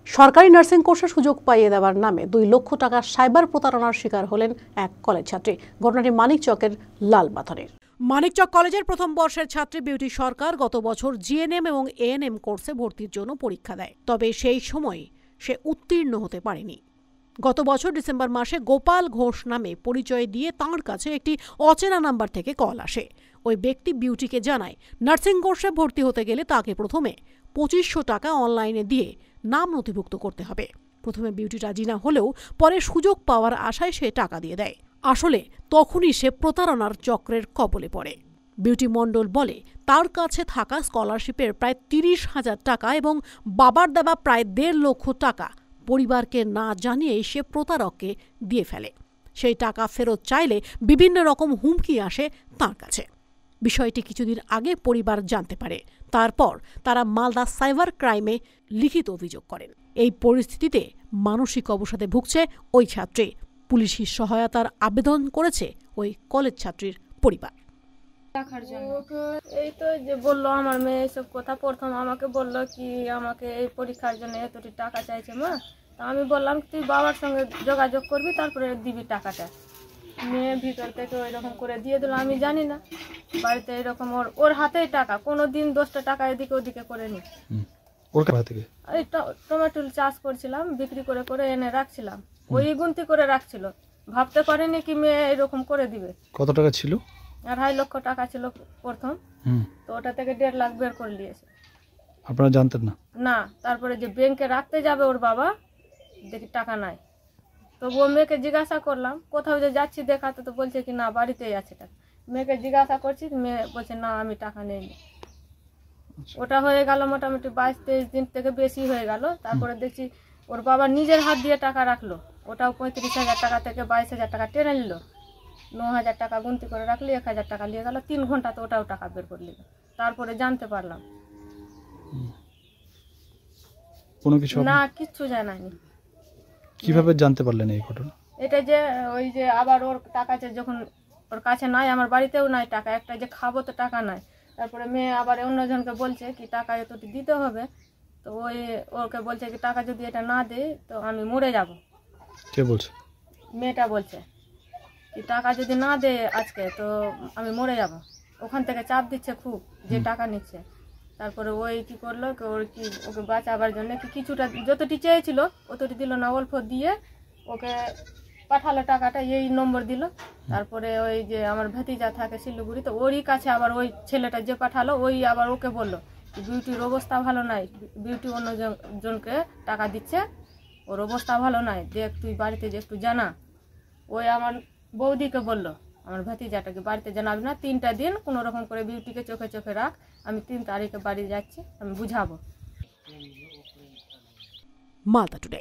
সরকারি নার্সিং কোর্সে সুযোগ পাইয়ে দেওয়ার নামে 2 লক্ষ টাকা সাইবার প্রতারণার শিকার হলেন এক কলেজ ছাত্রী। ঘটনাটি মানিকচকের লালপাথরের। মানিকচক কলেজের প্রথম বর্ষের ছাত্রী বিউটি সরকার গত বছর জিএনএম এবং এএনএম কোর্সে ভর্তির জন্য পরীক্ষা দেয়, তবে সেই সময় সে উত্তীর্ণ হতে পারেনি। গত বছর ডিসেম্বর মাসে গোপাল ঘোষ নামে পরিচয় দিয়ে তাঁর কাছে একটি অচেনা নাম্বার থেকে কল আসে। ওই ব্যক্তি বিউটিকে জানায় নার্সিং কোর্সে ভর্তি হতে গেলে তাকে প্রথমে 2500 টাকা অনলাইনে দিয়ে নাম নথিভুক্ত করতে হবে। প্রথমে বিউটি রাজি না হলেও পরে সুযোগ পাওয়ার আশায় সে টাকা দিয়ে দেয়। আসলে তখনই সে প্রতারণার চক্রের কবলে পড়ে। বিউটি মণ্ডল বলে তার কাছে থাকা স্কলারশিপের প্রায় 30,000 টাকা এবং বাবার দেওয়া প্রায় 1.5 লক্ষ টাকা পরিবারকে না জানিয়ে সে প্রতারককে দিয়ে ফেলে। সেই টাকা ফেরত চাইলে বিভিন্ন রকম হুমকি আসে তার কাছে। বিষয়টি কিছুদিন আগে পরিবার জানতে পারে। তারপর তারা মালদা সাইবার ক্রাইমে লিখিত অভিযোগ করেন। এই পরিস্থিতিতে মানসিক অবসাদে ভুগছে ওই ছাত্রী। পুলিশি সহায়তার আবেদন করেছে ওই কলেজ ছাত্রীর পরিবার। এই তো যে বললো আমার মেয়ে এসব কথা, প্রথম আমাকে বললো কি আমাকে এই পরীক্ষার জন্য এতটি টাকা চাইছে মা। তা আমি বললাম তুই বাবার সঙ্গে যোগাযোগ করবি, তারপরে দিবি টাকাটা। মেয়ে ভিতর থেকে ওই রকম করে দিয়ে দিল। আমি জানি না বাড়িতে এরকম ওর হাতেই টাকা, কোনো দিন 10টা টাকা এদিকে ওদিকে করে নি। এই টমেটো চাষ করছিলাম, বিক্রি করে করে এনে রাখছিলাম, ওই গুনতি করে রাখছিল। ভাবতে পারেনি কি মেয়ে এরকম করে দিবে। কত টাকা ছিল? 2.5 লক্ষ টাকা ছিল প্রথম। তো ওটা থেকে 1.5 লাখ বের করে নিয়েছে। আপনারা জানতেন না? না, তারপরে যে ব্যাংকে রাখতে যাবে ওর বাবা, দেখি টাকা নাই। তো ও মেয়েকে জিজ্ঞাসা করলাম, কোথাও যে যাচ্ছি দেখাতে, তো বলছে কি না বাড়িতেই আছে টাকা। মেয়েকে জিজ্ঞাসা করছি, মেয়ে বলছে না আমি টাকা নেইনি। ওটা হয়ে গেল মোটামুটি 22-23 দিন থেকে বেশি হয়ে গেল। তারপরে দেখছি ওর বাবা নিজের হাত দিয়ে টাকা রাখলো, ওটাও 35,000 টাকা থেকে 22,000 টাকা টেনে নিল। 9,000 টাকা গুনতি করে রাখলি, 1,000 টাকা নিয়ে গেল। 3 ঘন্টা তো ওটাও টাকা বের করে নিল। তারপরে জানতে পারলাম কোনো কিছু না, কিচ্ছু জানায়নি। কিভাবে জানতে পারলেন এই ঘটনা? এটা যে ওই যে আবার ওর টাকা যখন ওর কাছে নাই, আমার বাড়িতেও নাই টাকা, একটা যে খাবো তো টাকা নাই। তারপরে মেয়ে আবার অন্যজনকে বলছে কি টাকা এতটি দিতে হবে। তো ওই ওকে বলছে কি টাকা যদি এটা না দেয় তো আমি মরে যাব। কে বলছে? মেয়েটা বলছে কি টাকা যদি না দেয় আজকে তো আমি মরে যাব। ওখান থেকে চাপ দিচ্ছে খুব, যে টাকা নিচ্ছে। তারপরে ওই কি করলো, ওকে বাঁচাবার জন্য কিছুটা যতটি চেয়েছিল অতটি দিল না, অল্প দিয়ে ওকে পাঠালো টাকাটা, এই নম্বর দিল। তারপরে ওই যে আমার ভাতিজা থাকে শিলিগুড়ি, তো ওরই কাছে আবার ওই ছেলেটা যে পাঠালো ওই আবার ওকে বললো বিউটির অবস্থা ভালো নাই, বিউটি অন্য জনকে টাকা দিচ্ছে, ওর অবস্থা ভালো নাই, দেখ তুই বাড়িতে যে একটু জানা। ওই আমার বৌদিকে বললো আমার ভাতিজাটাকে বাড়িতে জানাবি না, 3টা দিন কোনো রকম করে বিউটিকে চোখে চোখে রাখ, আমি 3 তারিখে বাড়ি যাচ্ছি, আমি বুঝাবো। মালদা টুডে।